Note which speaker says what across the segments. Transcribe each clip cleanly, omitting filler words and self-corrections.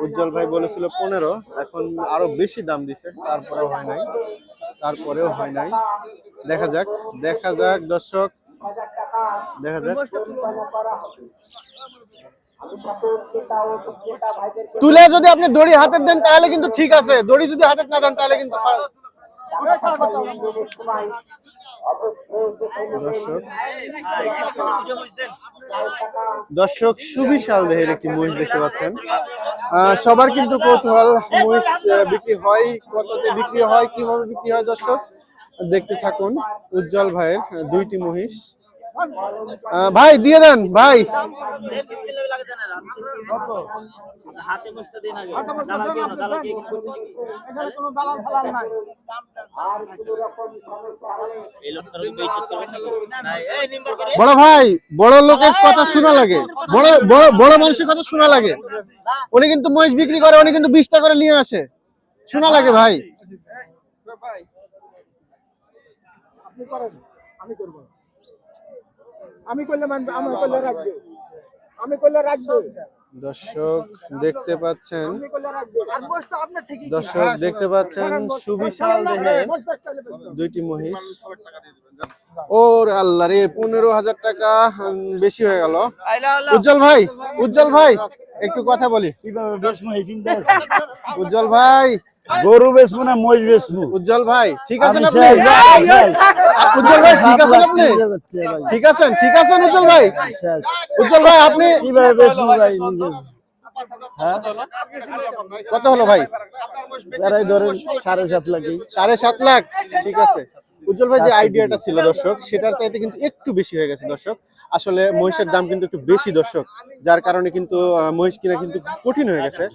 Speaker 1: উজ্জ্বল ভাই বলেছিল 15, এখন আরো বেশি দাম দিছে, তারপরেও হয় নাই। দেখা যাক দর্শক, দেখা যাক। তুলে যদি আপনি দড়ি হাতে দেন তাহলে কিন্তু ঠিক আছে, দড়ি যদি হাতে না দেন তাহলে কিন্তু দর্শক সুবিশাল দেহের একটি মহিষ দেখতে পাচ্ছেন। সবার কিন্তু কৌতূহল, মহিষ বিক্রি হয় কততে, বিক্রি হয় কিভাবে বিক্রি হয়। দর্শক দেখতে থাকুন উজ্জ্বল ভাইয়ের দুইটি মহিষ। ভাই দিয়ে দেন ভাই। বড় ভাই, বড় লোকের কথা শোনা লাগে, বড় মানুষের কথা শোনা লাগে। উনি কিন্তু মহিষ বিক্রি করে, উনি কিন্তু 20টা করে নিয়ে আসে, শোনা লাগে ভাই। দর্শক দেখতে পাচ্ছেন, সুবিশাল দেহের দুইটি মহিষ। ওর আল্লাহ রে, 15,000 টাকা বেশি হয়ে গেল। উজ্জ্বল ভাই একটু কথা বলি। উজ্জ্বল ভাই,
Speaker 2: গরু বেচবো না মহিষ বেচবো?
Speaker 1: উজ্জ্বল ভাই ঠিক আছেন আপনি? উজ্জ্বল ভাই ঠিক আছেন আপনি? ঠিক আছেন উজ্জ্বল ভাই? আপনি
Speaker 2: কিভাবে বেচবো ভাই?
Speaker 1: কত হলো ভাই?
Speaker 2: ধরেন 7.5 লাখ।
Speaker 1: 7.5 লাখ, ঠিক আছে। উজ্জ্বল ভাই যে আইডিয়াটা ছিল দর্শক, সেটার চাইতে কিন্তু একটু বেশি হয়ে গেছে দর্শক। আসলে মহিষের দাম কিন্তু একটু বেশি দর্শক, যার কারণে কিন্তু মহিষ কিনা কিন্তু কঠিন হয়ে গেছে।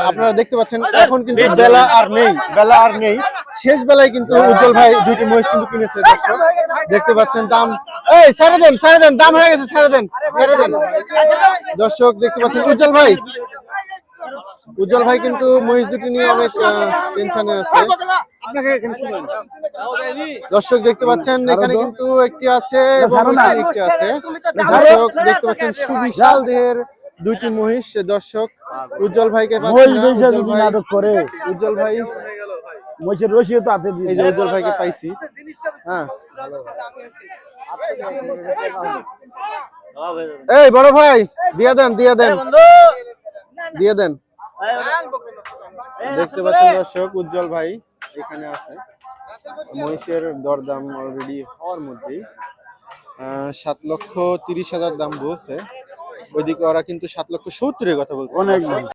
Speaker 1: আপনারা দেখতে পাচ্ছেন এখন কিন্তু বেলা আর নেই, শেষ বেলায় কিন্তু উজ্জ্বল ভাই দুইটি মহিষ কিন্তু কিনেছে দর্শক। দেখতে পাচ্ছেন দাম, এই ছেড়ে দেন, দাম হয়ে গেছে, ছেড়ে দেন। দর্শক দেখতে পাচ্ছেন উজ্জ্বল ভাই কিন্তু মহিষ দুটি নিয়ে অনেক টেনশনে আছে। দর্শক দেখতে পাচ্ছেন এখানে কিন্তু একটি আছে, একটি আছে। দর্শক দেখতে পাচ্ছেন সুবিশাল দেহের দুইটি মহিষ। দর্শক উজ্জ্বল ভাইকে উজ্জ্বল ভাই
Speaker 2: মহিষের রশিও তো হাতে
Speaker 1: এই যে উজ্জ্বল ভাইকে পাইছি। হ্যাঁ, এই বড় ভাই দিয়ে দেন। দেখতে পাচ্ছেন দর্শক উজ্জ্বল ভাই এখানে আছে। মহিষের দরদাম অলরেডি হওয়ার মধ্যেই, 7,30,000 দাম বলছে, ওইদিকে ওরা কিন্তু 7,70,000 কথা বলছে।